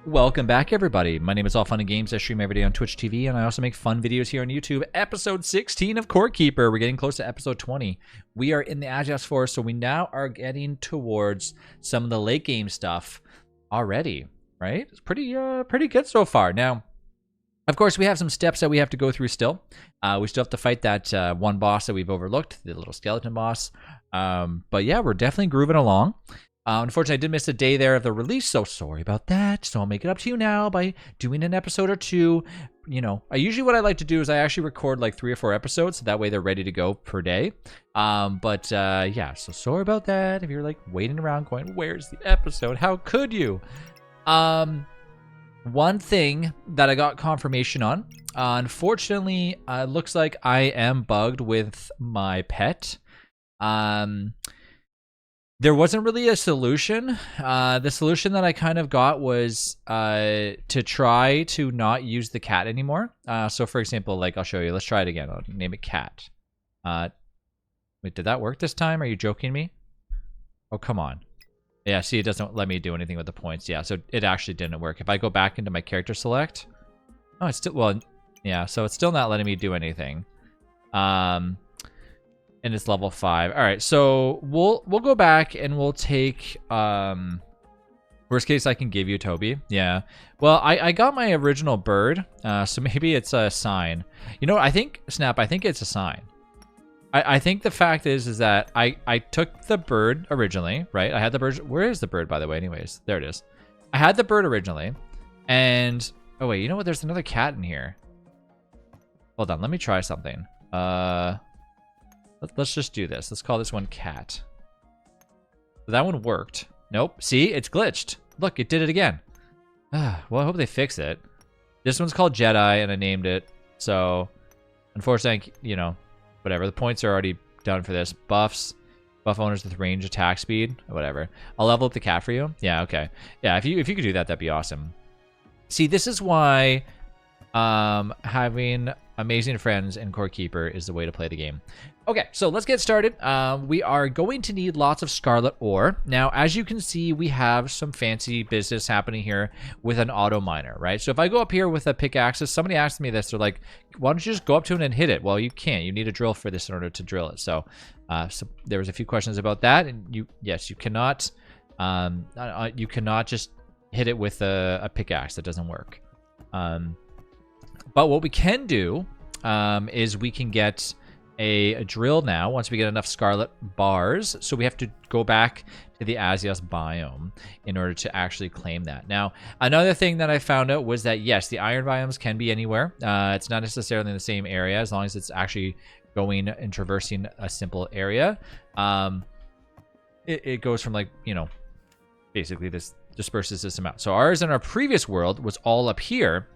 Welcome back, everybody. My name is All Fun and Games. I stream every day on Twitch TV, and I also make fun videos here on YouTube. Episode 16 of Core Keeper. We're getting close to episode 20. We are in the Agios Forest, so we now are getting towards some of the late game stuff already, right? It's pretty good so far. Now, of course, we have some steps that we have to go through still. We still have to fight that one boss that we've overlooked, the little skeleton boss. But yeah, we're definitely grooving along. Unfortunately, I did miss a day there of the release, so sorry about that. So I'll make it up to you now by doing an episode or two. You know, what I like to do is I actually record like 3 or 4 episodes, so that way they're ready to go per day. Yeah, so sorry about that. If you're like waiting around going, where's the episode? How could you? One thing that I got confirmation on, unfortunately, it looks like I am bugged with my pet. There wasn't really a solution. The solution that I kind of got was to try to not use the cat anymore. So for example, like I'll show you. Let's try it again. I'll name it cat. Wait, did that work this time? Are you joking me? Oh, come on. Yeah, see, it doesn't let me do anything with the points. Yeah, so it actually didn't work. If I go back into my character select, oh, it's still, well, yeah, so it's still not letting me do anything. And it's level 5. All right, so we'll go back and we'll take worst case I can give you Toby. Yeah. Well, I got my original bird, so maybe it's a sign. You know, I think Snap, I think it's a sign. I think the fact is that I took the bird originally, right? I had the bird. Where is the bird, by the way? Anyways, there it is. I had the bird originally, and oh wait, you know what? There's another cat in here. Hold on, let me try something. Let's just do this. Let's call this one cat. That one worked. Nope. See, it's glitched. Look, it did it again. Well, I hope they fix it. This one's called Jedi, and I named it. So, unfortunately, you know, whatever. The points are already done for this. Buffs. Buff owners with range, attack speed, whatever. I'll level up the cat for you. Yeah, okay. Yeah, if you could do that, that'd be awesome. See, this is why having amazing friends in Core Keeper is the way to play the game. Okay, so let's get started. We are going to need lots of scarlet ore. Now, as you can see, we have some fancy business happening here with an auto miner, right? So if I go up here with a pickaxe, somebody asked me this, they're like, why don't you just go up to it and hit it? Well, you can't. You need a drill for this in order to drill it. So, so there was a few questions about that, and you cannot just hit it with a pickaxe. That doesn't work. But what we can do is we can get a drill now once we get enough scarlet bars. So we have to go back to the Agios biome in order to actually claim that. Now, another thing that I found out was that, yes, the iron biomes can be anywhere. It's not necessarily in the same area as long as it's actually going and traversing a simple area. It goes from, like, you know, basically this disperses this amount. So ours in our previous world was all up here.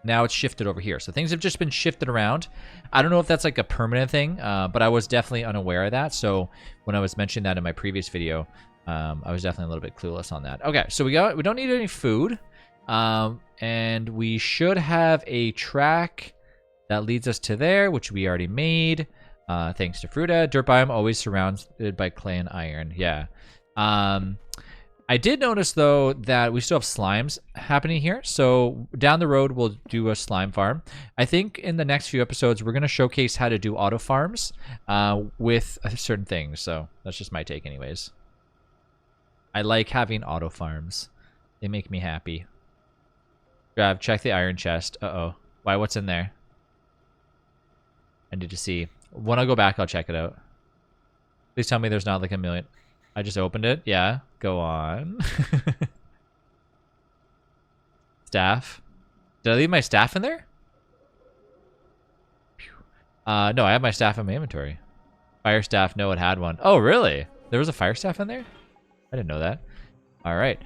Now it's shifted over here. So things have just been shifted around. I don't know if that's like a permanent thing, but I was definitely unaware of that. So when I was mentioning that in my previous video, I was definitely a little bit clueless on that. Okay, so we don't need any food. And we should have a track that leads us to there, which we already made. Thanks to Fruta. Dirt biome always surrounded by clay and iron. Yeah. I did notice, though, that we still have slimes happening here. So down the road, we'll do a slime farm. I think in the next few episodes, we're going to showcase how to do auto farms with certain things. So that's just my take anyways. I like having auto farms. They make me happy. Grab, check the iron chest. Uh-oh. Why, what's in there? I need to see. When I go back, I'll check it out. Please tell me there's not like a million. I just opened it. Yeah. Go on. Staff. Did I leave my staff in there? No, I have my staff in my inventory. Fire staff. No, it had one. Oh, really? There was a fire staff in there? I didn't know that. All right.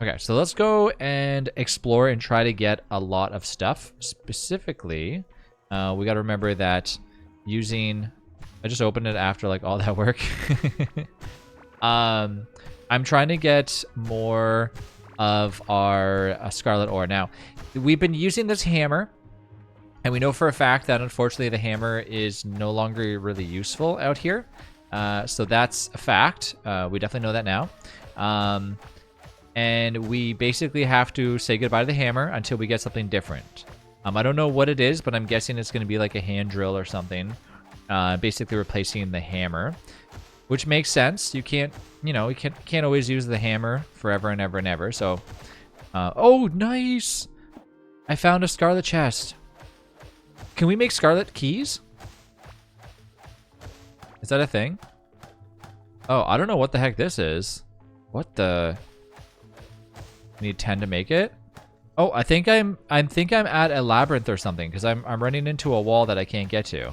Okay, so let's go and explore and try to get a lot of stuff. Specifically, we got to remember that using... I just opened it after like all that work. I'm trying to get more of our scarlet ore. Now, we've been using this hammer, and we know for a fact that unfortunately the hammer is no longer really useful out here. So that's a fact. We definitely know that now. and we basically have to say goodbye to the hammer until we get something different. I don't know what it is, but I'm guessing it's going to be like a hand drill or something, basically replacing the hammer, which makes sense. You can't, you know, you can't always use the hammer forever and ever and ever. So, oh, nice! I found a scarlet chest. Can we make scarlet keys? Is that a thing? Oh, I don't know what the heck this is. What the? We need 10 to make it. Oh, I think I'm at a labyrinth or something because I'm running into a wall that I can't get to.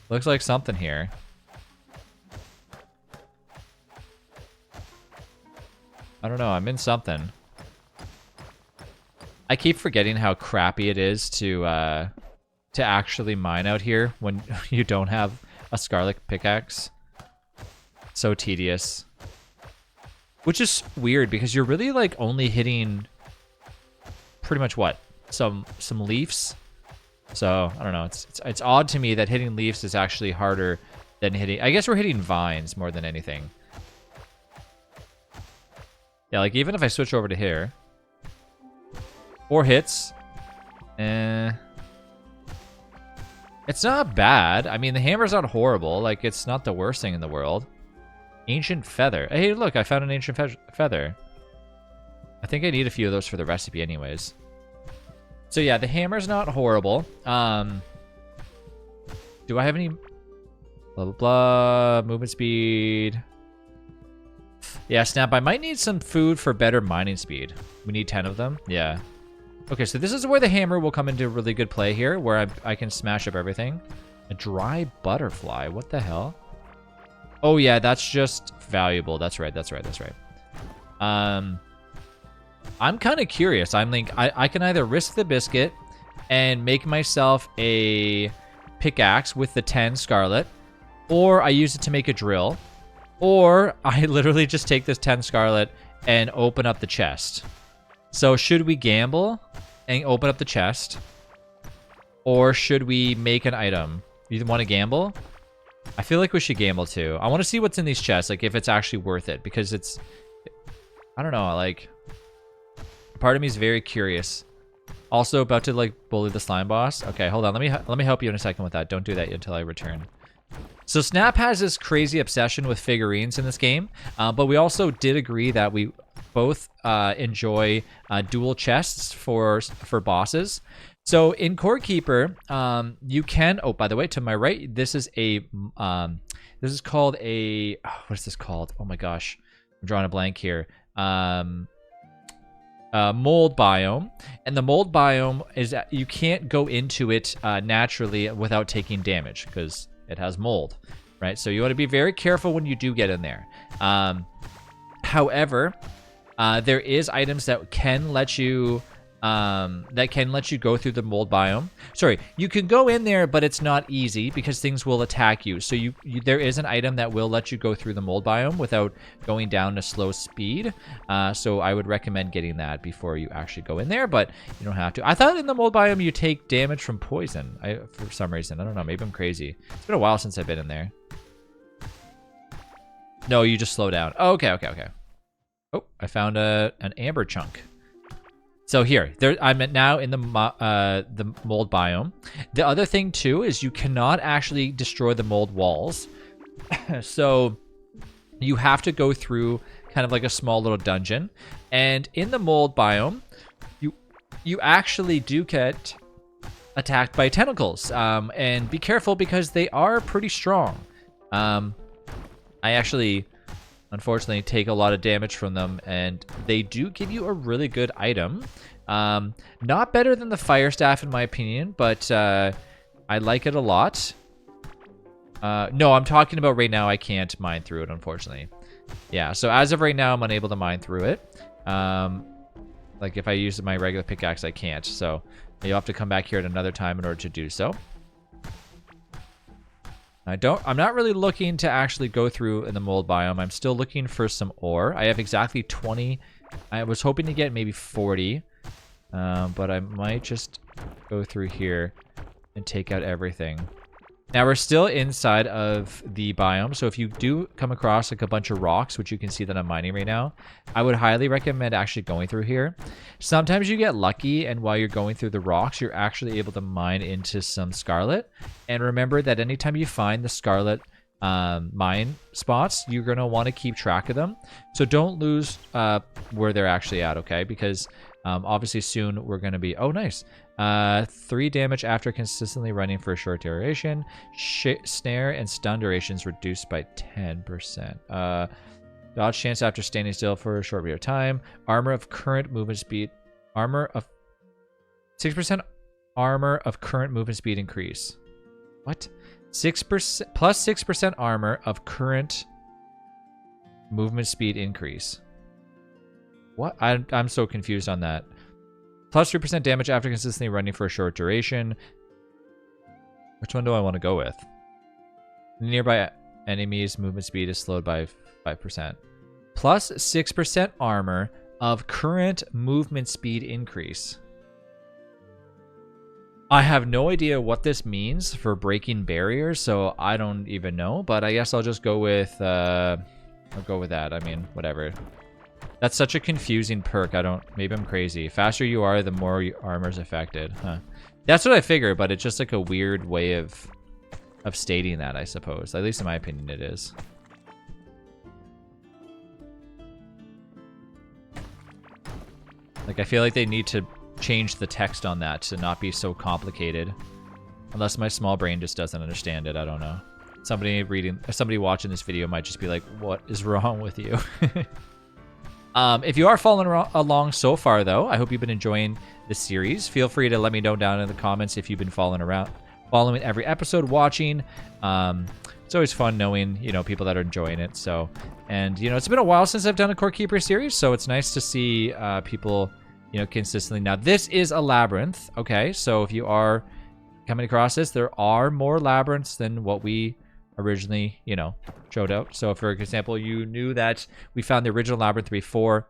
Looks like something here. I don't know. I'm in something. I keep forgetting how crappy it is to actually mine out here when you don't have a scarlet pickaxe. So tedious. Which is weird because you're really like only hitting pretty much what? Some leaves. So I don't know. It's odd to me that hitting leaves is actually harder than hitting. I guess we're hitting vines more than anything. Yeah, like even if I switch over to here, 4 hits. It's not bad. I mean, the hammer's not horrible. Like, it's not the worst thing in the world. Ancient feather. Hey, look, I found an ancient feather. I think I need a few of those for the recipe anyways. So yeah, the hammer's not horrible. Do I have any... Blah, blah, blah. Movement speed. Yeah, Snap, I might need some food for better mining speed. We need 10 of them. Yeah. Okay, so this is where the hammer will come into really good play here, where I can smash up everything. A dry butterfly. What the hell? Oh, yeah, that's just valuable. That's right, that's right, that's right. I'm kind of curious. I'm like, I can either risk the biscuit and make myself a pickaxe with the 10 scarlet, or I use it to make a drill, or I literally just take this 10 scarlet and open up the chest. So should we gamble and open up the chest, or should we make an item? You want to gamble? I feel like we should gamble too. I want to see what's in these chests, like if it's actually worth it, because it's, I don't know, like, part of me is very curious. Also about to like bully the slime boss. Okay, hold on. Let me help you in a second with that. Don't do that until I return. So Snap has this crazy obsession with figurines in this game, but we also did agree that we both enjoy dual chests for bosses. So in Core Keeper, you can. Oh, by the way, to my right, this is a. This is called a. What is this called? Oh my gosh, I'm drawing a blank here. Mold biome, and the mold biome is that you can't go into it naturally without taking damage because it has mold, right? So you want to be very careful when you do get in there. However, there is items that can let you go through the mold biome. Sorry, you can go in there, but it's not easy because things will attack you. So there is an item that will let you go through the mold biome without going down to slow speed. So I would recommend getting that before you actually go in there, but you don't have to. I thought in the mold biome you take damage from poison. For some reason, I don't know. Maybe I'm crazy. It's been a while since I've been in there. No, you just slow down. Oh, okay. Oh, I found an amber chunk. So here, I'm now in the mold biome. The other thing too is you cannot actually destroy the mold walls. So you have to go through kind of like a small little dungeon. And in the mold biome, you actually do get attacked by tentacles. And be careful because they are pretty strong. I actually, unfortunately, take a lot of damage from them, and they do give you a really good item. Not better than the fire staff in my opinion, but I like it a lot. No, I'm talking about right now I can't mine through it, unfortunately. Yeah, so as of right now, I'm unable to mine through it. Like if I use my regular pickaxe, I can't. So you'll have to come back here at another time in order to do so. I'm not really looking to actually go through in the mold biome. I'm still looking for some ore. I have exactly 20. I was hoping to get maybe 40. But I might just go through here and take out everything. Now we're still inside of the biome, so if you do come across like a bunch of rocks, which you can see that I'm mining right now, I would highly recommend actually going through here. Sometimes you get lucky, and while you're going through the rocks, you're actually able to mine into some scarlet. And remember that anytime you find the scarlet mine spots, you're going to want to keep track of them. So don't lose where they're actually at, okay? Because obviously soon we're going to be... Oh, nice. 3 damage after consistently running for a short duration. Snare and stun durations reduced by 10%. Dodge chance after standing still for a short period of time. Armor of current movement speed. Armor of 6% armor of current movement speed increase. What? 6% plus 6% armor of current movement speed increase. What? I'm so confused on that. Plus 3% damage after consistently running for a short duration. Which one do I want to go with? Nearby enemies' movement speed is slowed by 5%. Plus 6% armor of current movement speed increase. I have no idea what this means for breaking barriers, so I don't even know. But I guess I'll just go with... I'll go with that. I mean, whatever. That's such a confusing perk. Maybe I'm crazy. Faster you are, the more your armor's affected. Huh. That's what I figured, but it's just like a weird way of stating that, I suppose. At least in my opinion, it is. Like, I feel like they need to change the text on that to not be so complicated. Unless my small brain just doesn't understand it. I don't know. Somebody watching this video might just be like, what is wrong with you? If you are following along so far, though, I hope you've been enjoying the series. Feel free to let me know down in the comments if you've been following every episode, watching. It's always fun knowing, people that are enjoying it. So, and, it's been a while since I've done a Core Keeper series, so it's nice to see people, consistently. Now, this is a labyrinth, okay? So if you are coming across this, there are more labyrinths than what we originally, showed out. So for example, you knew that we found the original labyrinth before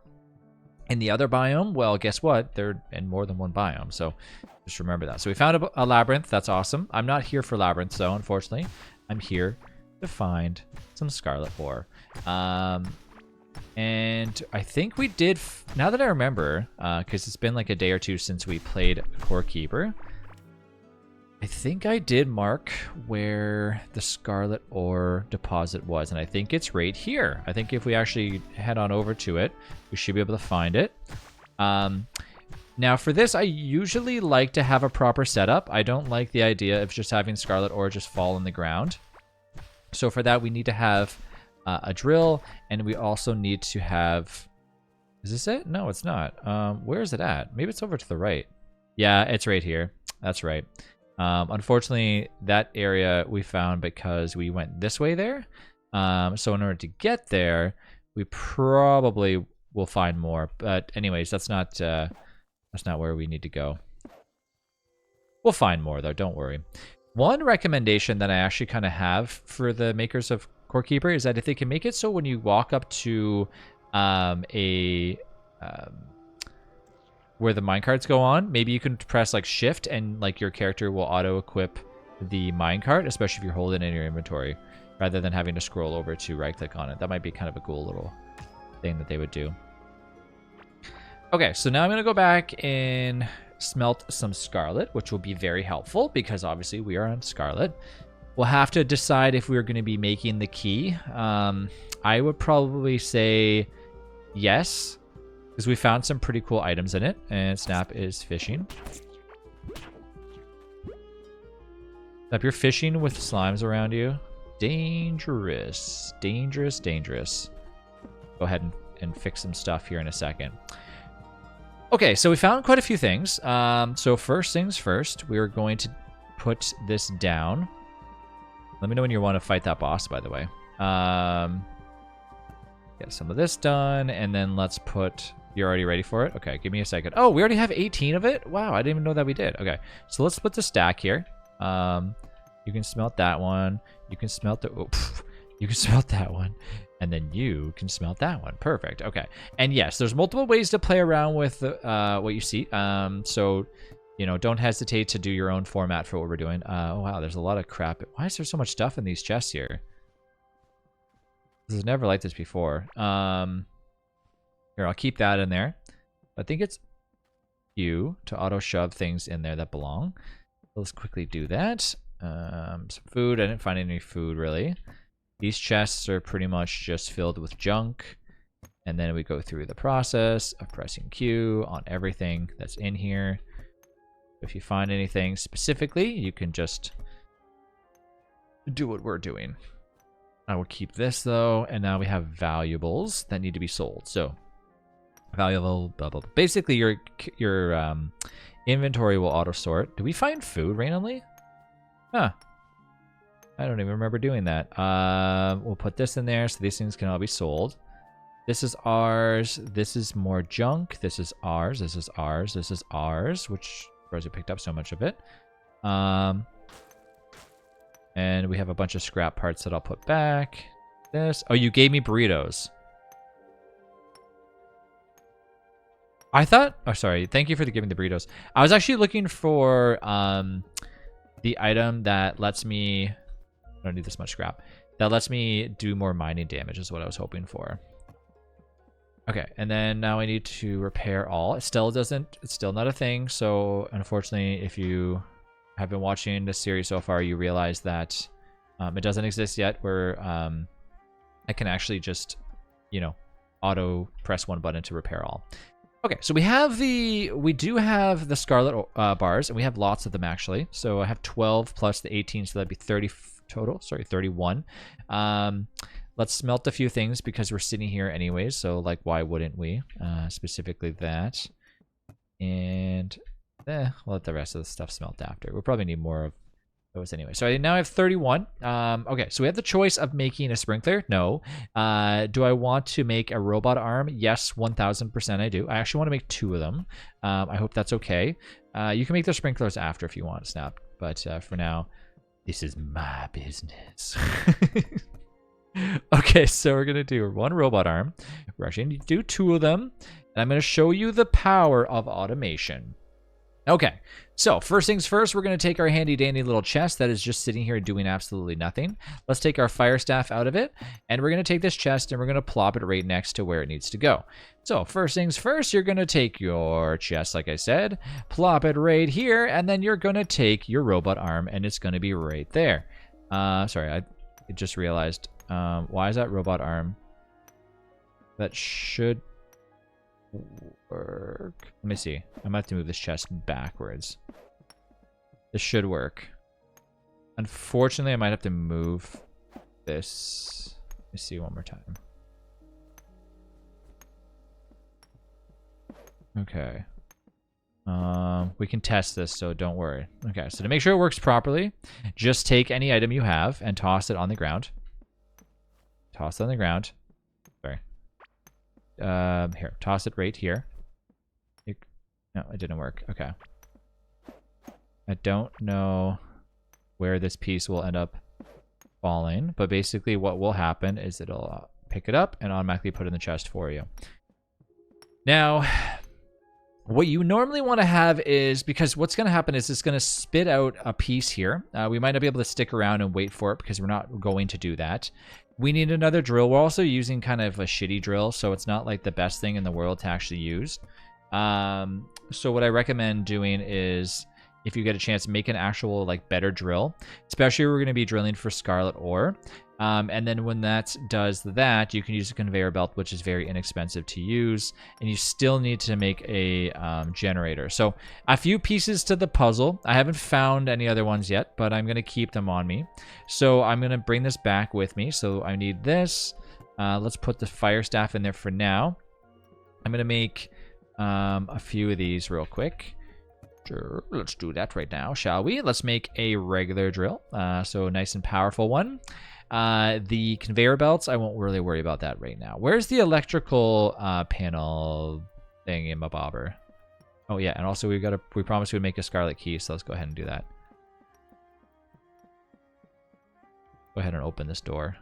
in the other biome. Well, guess what? They're in more than one biome. So just remember that. So we found a labyrinth. That's awesome. I'm not here for labyrinths, though, unfortunately. I'm here to find some scarlet ore. And I think we did, now that I remember, because it's been like a day or two since we played Core Keeper, I think I did mark where the scarlet ore deposit was, and I think it's right here. I think if we actually head on over to it, we should be able to find it. Now for this, I usually like to have a proper setup. I don't like the idea of just having scarlet ore just fall in the ground. So for that, we need to have a drill, and we also need to have... Is this it? No, it's not. Where is it at? Maybe it's over to the right. Yeah, it's right here. That's right. Unfortunately, that area we found because we went this way there. So in order to get there, we probably will find more. But anyways, that's not where we need to go. We'll find more though, don't worry. One recommendation that I actually kind of have for the makers of Core Keeper is that if they can make it so when you walk up to where the minecarts go on, maybe you can press like shift and like your character will auto equip the minecart, especially if you're holding it in your inventory, rather than having to scroll over to right click on it. That might be kind of a cool little thing that they would do. Okay, so now I'm going to go back and smelt some scarlet, which will be very helpful because obviously we are on scarlet. We'll have to decide if we're going to be making the key. I would probably say yes, because we found some pretty cool items in it, and Snap is fishing. Snap, you're fishing with slimes around you. Dangerous. Dangerous, dangerous. Go ahead and fix some stuff here in a second. Okay, so we found quite a few things. So first things first, we're going to put this down. Let me know when you want to fight that boss, by the way. Get some of this done, and then let's put... You're already ready for it? Okay, give me a second. Oh, we already have 18 of it? Wow, I didn't even know that we did. Okay, so let's put the stack here. You can smelt that one. You can smelt the... Oh, you can smelt that one. And then you can smelt that one. Perfect. Okay. And yes, there's multiple ways to play around with what you see. So you know, don't hesitate to do your own format for what we're doing. Oh, wow, there's a lot of crap. Why is there so much stuff in these chests here? This is never like this before. Here, I'll keep that in there. I think it's you to auto shove things in there that belong. Let's quickly do that. Some food. I didn't find any food really. These chests are pretty much just filled with junk. And then we go through the process of pressing Q on everything that's in here. If you find anything specifically, you can just do what we're doing. I will keep this though, and now we have valuables that need to be sold. So, valuable, blah, blah, blah. Basically, your inventory will auto sort. Do we find food randomly? Huh. I don't even remember doing that. We'll put this in there so these things can all be sold. This is ours. This is more junk. This is ours. This is ours. This is ours, which Rosie picked up so much of it. And we have a bunch of scrap parts that I'll put back. This. Oh, you gave me burritos. I thought... Oh, sorry. Thank you for giving the burritos. I was actually looking for the item that lets me... I don't need this much scrap. That lets me do more mining damage is what I was hoping for. Okay, and then now I need to repair all. It still doesn't... It's still not a thing. So, unfortunately, if you have been watching this series so far, you realize that it doesn't exist yet where I can actually just, you know, auto press one button to repair all. Okay, so we do have the scarlet bars, and we have lots of them actually. So I have 12 plus the 18, so that'd be 30 total. Sorry, 31. Let's smelt a few things because we're sitting here anyways. So like, why wouldn't we? Specifically that, and we'll let the rest of the stuff smelt after. We'll probably need more of those anyway. So I now have 31. Okay, so we have the choice of making a sprinkler. No. Do I want to make a robot arm? Yes, 1000% I do. I actually want to make 2 of them. I hope that's okay. You can make the sprinklers after if you want, Snap. But for now, this is my business. Okay, so we're going to do 1 robot arm. We're actually going to do 2 of them. And I'm going to show you the power of automation. Okay, so first things first, we're going to take our handy dandy little chest that is just sitting here doing absolutely nothing. Let's take our fire staff out of it, and we're going to take this chest and we're going to plop it right next to where it needs to go. So first things first, you're going to take your chest, like I said, plop it right here, and then you're going to take your robot arm, and it's going to be right there. Sorry, I just realized, why is that robot arm? That should... work. Let me see. I might have to move this chest backwards. This should work. Unfortunately, I might have to move this. Let me see one more time. Okay. We can test this, so don't worry. Okay, so to make sure it works properly, just take any item you have and toss it on the ground. Toss it on the ground. Sorry. Here, toss it right here. No, it didn't work. Okay. I don't know where this piece will end up falling, but basically what will happen is it'll pick it up and automatically put it in the chest for you. Now, what you normally want to have is, because what's going to happen is it's going to spit out a piece here. We might not be able to stick around and wait for it because we're not going to do that. We need another drill. We're also using kind of a shitty drill, so it's not like the best thing in the world to actually use. So what I recommend doing is, if you get a chance, make an actual like better drill. Especially if we're going to be drilling for scarlet ore. And then when that does that, you can use a conveyor belt, which is very inexpensive to use. And you still need to make a generator. So a few pieces to the puzzle. I haven't found any other ones yet, but I'm going to keep them on me. So I'm going to bring this back with me. So I need this. Let's put the fire staff in there for now. I'm going to make a few of these real quick. Sure, let's do that right now, shall we? Let's make a regular drill. So a nice and powerful one. The conveyor belts, I won't really worry about that right now. Where's the electrical panel thing in my bobber? Oh yeah, and also we promised we'd make a scarlet key, so let's go ahead and do that. Go ahead and open this door.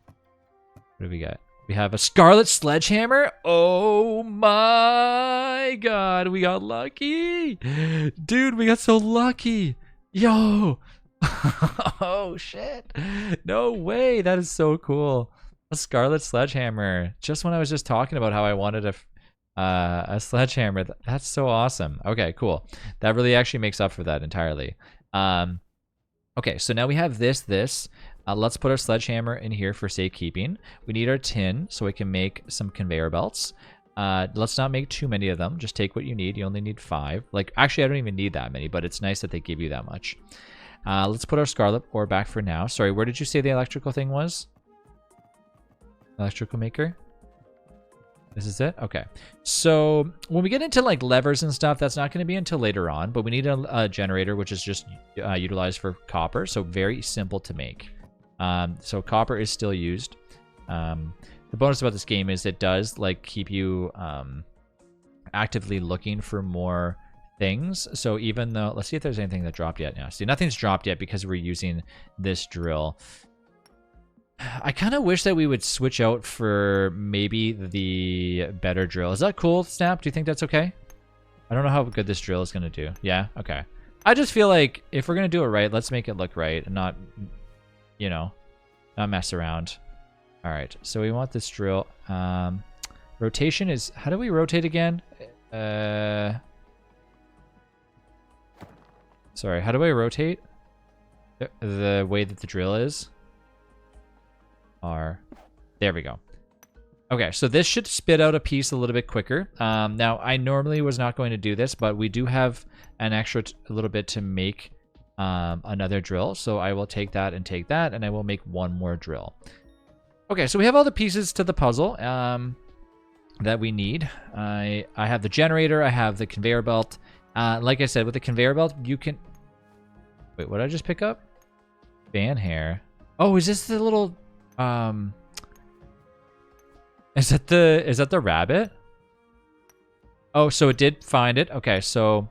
What do we got? We have a scarlet sledgehammer. Oh my god, we got lucky. Dude, we got so lucky. Yo. Oh shit. No way. That is so cool. A scarlet sledgehammer. Just when I was just talking about how I wanted a sledgehammer. That's so awesome. Okay, cool. That really actually makes up for that entirely. Okay, so now we have this. Let's put our sledgehammer in here for safekeeping. We need our tin so we can make some conveyor belts. Let's not make too many of them. Just take what you need. You only need 5. Like, actually, I don't even need that many, but it's nice that they give you that much. Let's put our scarlet ore back for now. Sorry, where did you say the electrical thing was? Electrical maker? This is it? Okay. So when we get into like levers and stuff, that's not going to be until later on, but we need a generator, which is just utilized for copper. So very simple to make. So copper is still used. The bonus about this game is it does like keep you actively looking for more things. So even though, let's see if there's anything that dropped yet now. See, nothing's dropped yet because we're using this drill. I kind of wish that we would switch out for maybe the better drill. Is that cool, Snap? Do you think that's okay? I don't know how good this drill is going to do. Yeah? Okay. I just feel like if we're going to do it right, let's make it look right and not, you know, not mess around. All right. So we want this drill. Rotation is... How do we rotate again? Sorry. How do I rotate? The way that the drill is? There we go. Okay, so this should spit out a piece a little bit quicker. Now, I normally was not going to do this, but we do have an extra a little bit to make another drill. So I will take that, and I will make one more drill. Okay, so we have all the pieces to the puzzle that we need. I have the generator. I have the conveyor belt. Like I said, with the conveyor belt, you can... Wait, what did I just pick up? Fan hair. Oh, is this the little... Is that the rabbit? Oh, so it did find it. Okay, so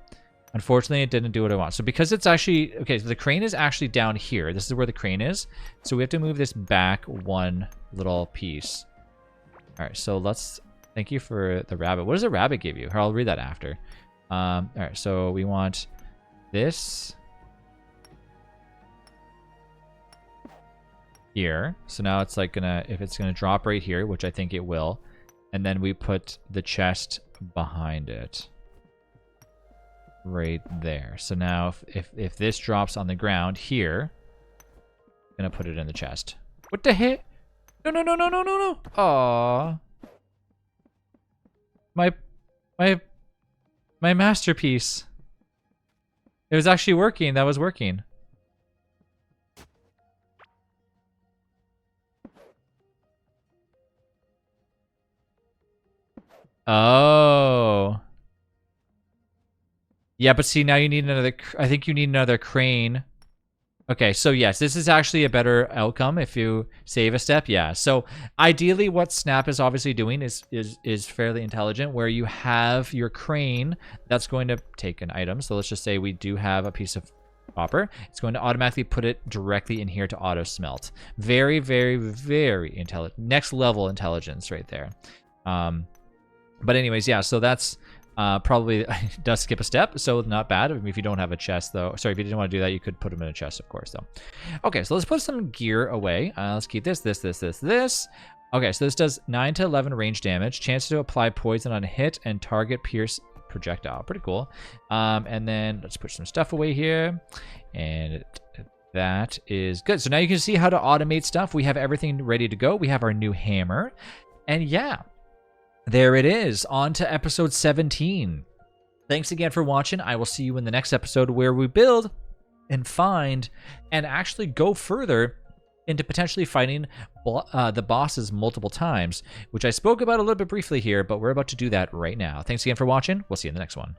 unfortunately it didn't do what I want. So because it's actually, okay, so the crane is actually down here. This is where the crane is. So we have to move this back one little piece. All right, so let's, thank you for the rabbit. What does the rabbit give you? I'll read that after. All right, so we want this here. So now it's like gonna, if it's gonna drop right here, which I think it will, and then we put the chest behind it right there. So now if this drops on the ground here, I'm gonna put it in the chest. What the heck? No. Aww. My masterpiece. It was actually working. That was working. Oh. Yeah, but see, now you need another... I think you need another crane. Okay, so yes, this is actually a better outcome if you save a step. Yeah, so ideally what Snap is obviously doing is fairly intelligent, where you have your crane that's going to take an item. So let's just say we do have a piece of copper. It's going to automatically put it directly in here to auto smelt. Very, very, very intelligent. Next level intelligence right there. But anyways, yeah, so that's probably does skip a step, so not bad. I mean, if you don't have a chest, though. Sorry, if you didn't want to do that, you could put them in a chest, of course, though. Okay, so let's put some gear away. Let's keep this. Okay, so this does 9 to 11 range damage. Chance to apply poison on hit and target pierce projectile. Pretty cool. And then let's put some stuff away here. And that is good. So now you can see how to automate stuff. We have everything ready to go. We have our new hammer. And yeah. There it is, on to episode 17. Thanks again for watching. I will see you in the next episode where we build and find and actually go further into potentially fighting the bosses multiple times, which I spoke about a little bit briefly here, but we're about to do that right now. Thanks again for watching. We'll see you in the next one.